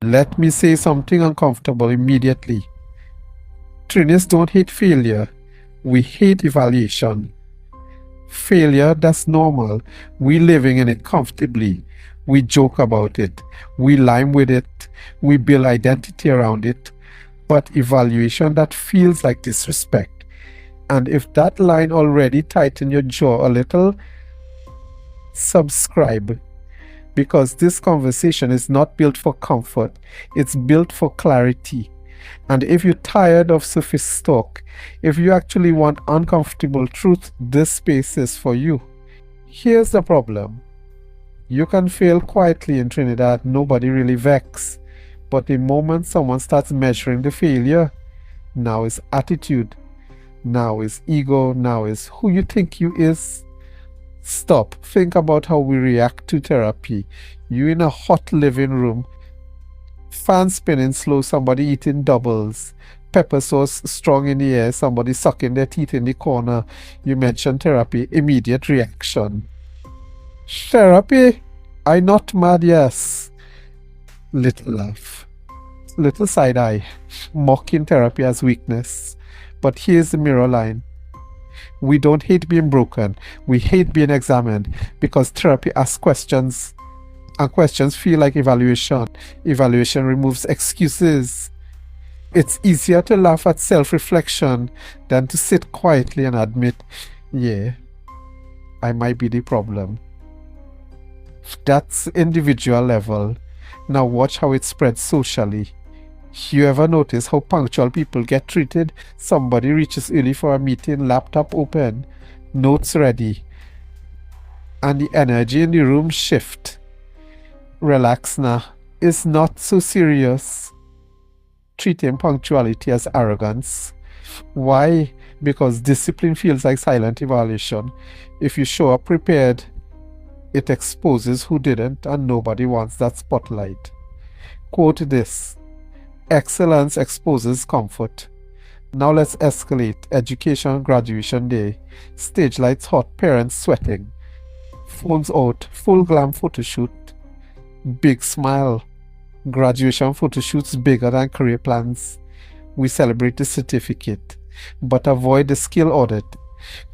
Let me say something uncomfortable immediately. Trinities don't hate failure. We hate evaluation. Failure, that's normal. We living in it comfortably. We joke about it. We lime with it. We build identity around it. But evaluation, that feels like disrespect. And if that line already tighten your jaw a little, subscribe. Because this conversation is not built for comfort. It's built for clarity. And if you're tired of surface talk, if you actually want uncomfortable truth, this space is for you. Here's the problem. You can fail quietly in Trinidad, nobody really vex. But the moment someone starts measuring the failure, now is attitude, now is ego, now is who you think you is. Stop. Think about how we react to therapy. You in a hot living room, fan spinning slow, somebody eating doubles, pepper sauce strong in the air, somebody sucking their teeth in the corner. You mention therapy, immediate reaction. Therapy? I not mad, yes. Little laugh. Little side eye. Mocking therapy as weakness. But here's the mirror line. We don't hate being broken. We hate being examined because therapy asks questions. And questions feel like evaluation. Evaluation removes excuses. It's easier to laugh at self-reflection than to sit quietly and admit, yeah, I might be the problem. That's individual level. Now watch how it spreads socially. You ever notice how punctual people get treated? Somebody reaches early for a meeting, laptop open, notes ready, and the energy in the room shift. Relax now. It's not so serious. Treating punctuality as arrogance. Why? Because discipline feels like silent evaluation. If you show up prepared, it exposes who didn't, and nobody wants that spotlight. Quote this: excellence exposes comfort. Now let's escalate. Education graduation day. Stage lights hot, parents sweating. Phones out, full glam photo shoot. Big smile. Graduation photo shoots bigger than career plans. We celebrate the certificate, but avoid the skill audit.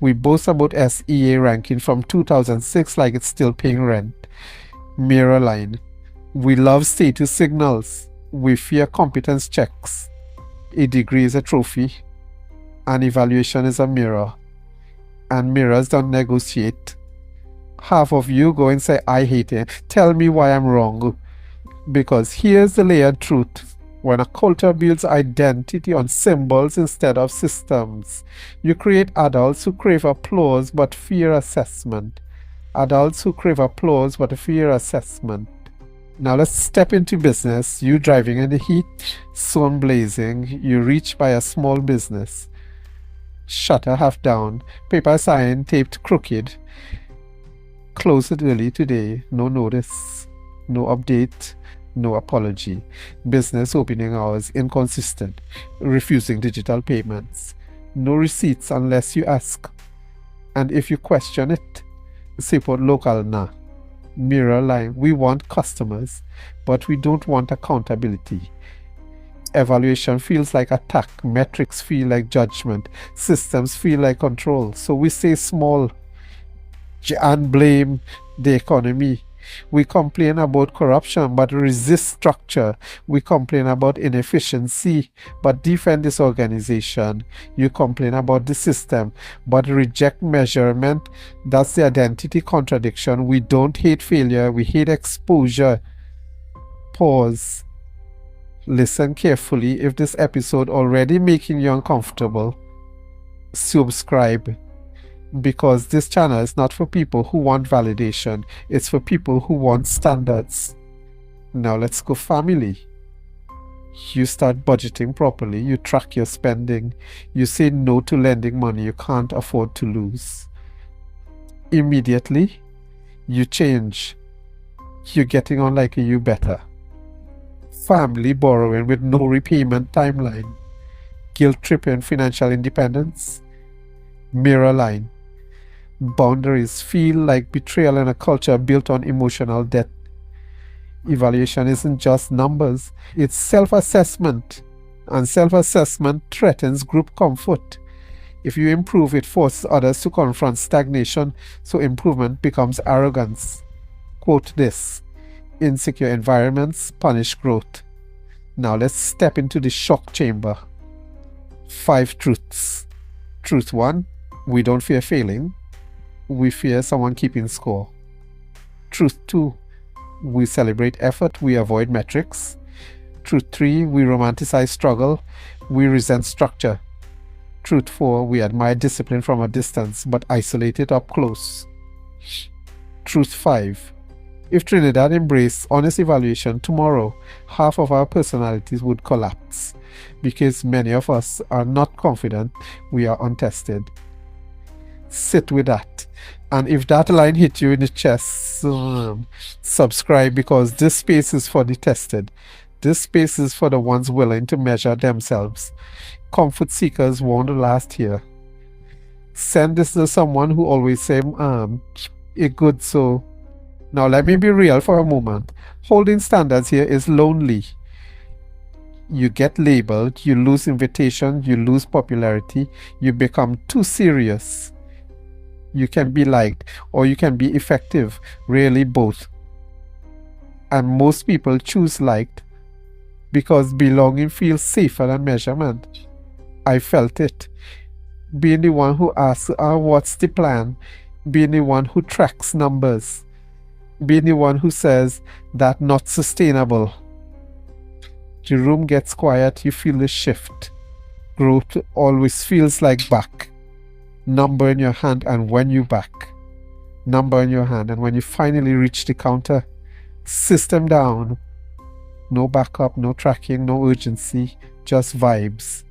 We boast about SEA ranking from 2006 like it's still paying rent. Mirror line. We love status signals. We fear competence checks. A degree is a trophy. An evaluation is a mirror. And mirrors don't negotiate. Half of you go and say, I hate it. Tell me why I'm wrong. Because here's the layered truth. When a culture builds identity on symbols instead of systems, you create adults who crave applause but fear assessment. Adults who crave applause but fear assessment. Now let's step into business. You driving in the heat, sun blazing, you reach by a small business. Shutter half down, paper sign taped crooked. Close it early today, no notice, no update, no apology. Business opening hours inconsistent, refusing digital payments. No receipts unless you ask. And if you question it, say put local na. Mirror line. We want customers, but we don't want accountability. Evaluation feels like attack. Metrics feel like judgment. Systems feel like control. So we say small and blame the economy. We complain about corruption but resist structure. We complain about inefficiency but defend disorganization. You complain about the system but reject measurement. That's the identity contradiction. We don't hate failure, we hate exposure. Pause. Listen carefully. If this episode already making you uncomfortable, subscribe. Because this channel is not for people who want validation. It's for people who want standards. Now let's go family. You start budgeting properly. You track your spending. You say no to lending money you can't afford to lose. Immediately, you change. You're getting on like a you better. Family borrowing with no repayment timeline. Guilt tripping financial independence. Mirror line. Boundaries feel like betrayal in a culture built on emotional debt. Evaluation isn't just numbers, it's self-assessment. And self-assessment threatens group comfort. If you improve, it forces others to confront stagnation, so improvement becomes arrogance. Quote this: insecure environments punish growth. Now let's step into the shock chamber. 5 truths. Truth 1, we don't fear failing. We fear someone keeping score. Truth 2, we celebrate effort, we avoid metrics. Truth 3, we romanticize struggle, we resent structure. Truth 4, we admire discipline from a distance but isolate it up close. Truth 5, if Trinidad embraced honest evaluation tomorrow, half of our personalities would collapse because many of us are not confident we are untested. Sit with that. And if that line hit you in the chest, subscribe, because this space is for the tested. This space is for the ones willing to measure themselves. Comfort seekers won't last here. Send this to someone who always say, it good so. Now let me be real for a moment. Holding standards here is lonely. You get labeled, you lose invitation, you lose popularity, you become too serious. You can be liked or you can be effective, rarely both. And most people choose liked because belonging feels safer than measurement. I felt it. Being the one who asks, what's the plan? Being the one who tracks numbers. Being the one who says, that not sustainable. The room gets quiet, you feel the shift. Growth always feels like back. Number in your hand, and when you back. Number in your hand, and when you finally reach the counter, system down. No backup, no tracking, no urgency, just vibes.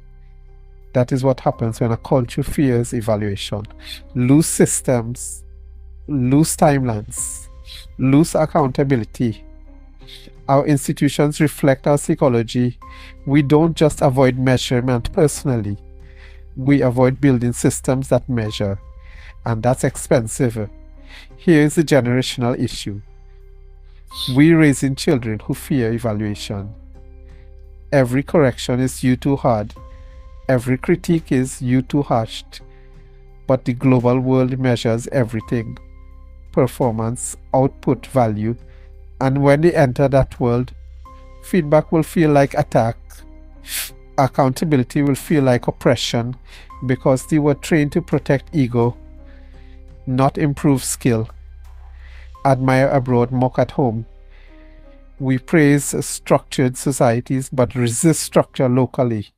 That is what happens when a culture fears evaluation. Loose systems, loose timelines, loose accountability. Our institutions reflect our psychology. We don't just avoid measurement personally. We avoid building systems that measure, and that's expensive. Here's the generational issue. We raising children who fear evaluation. Every correction is you too hard. Every critique is you too harsh. But the global world measures everything. Performance, output, value. And when they enter that world, feedback will feel like attack. Accountability will feel like oppression, because they were trained to protect ego, not improve skill. Admire abroad, mock at home. We praise structured societies but resist structure locally.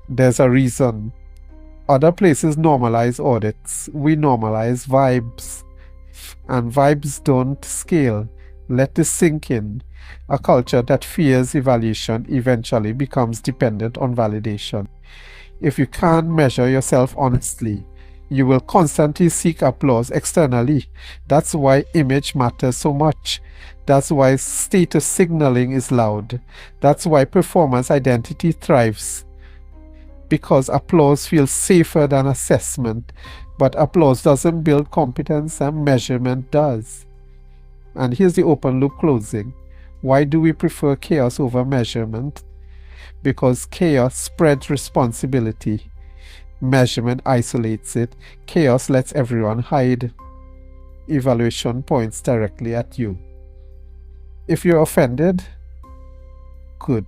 There's a reason. Other places normalize audits. We normalize vibes. And vibes don't scale. Let this sink in. A culture that fears evaluation eventually becomes dependent on validation. If you can't measure yourself honestly, you will constantly seek applause externally. That's why image matters so much. That's why status signaling is loud. That's why performance identity thrives. Because applause feels safer than assessment. But applause doesn't build competence, and measurement does. And here's the open loop closing. Why do we prefer chaos over measurement? Because chaos spreads responsibility. Measurement isolates it. Chaos lets everyone hide. Evaluation points directly at you. If you're offended, good.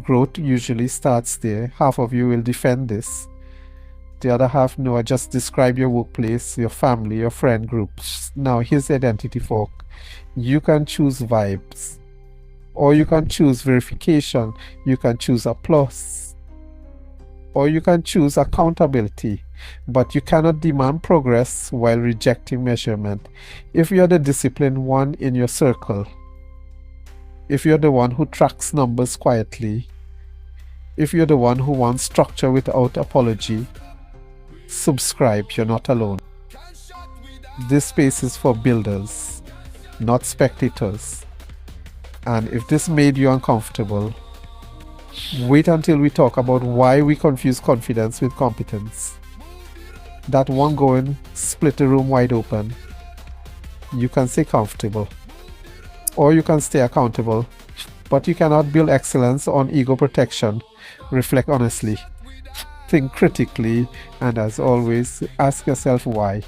Growth usually starts there. Half of you will defend this. The other half, no, I just describe your workplace, your family, your friend groups. Now here's the identity fork. You can choose vibes, or you can choose verification. You can choose applause, or you can choose accountability. But you cannot demand progress while rejecting measurement. If you're the disciplined one in your circle, if you're the one who tracks numbers quietly, if you're the one who wants structure without apology, subscribe, you're not alone. This space is for builders, not spectators. And if this made you uncomfortable, wait until we talk about why we confuse confidence with competence. That one going split the room wide open. You can stay comfortable. or you can stay accountable. But you cannot build excellence on ego protection. Reflect honestly, think critically, and as always, ask yourself why.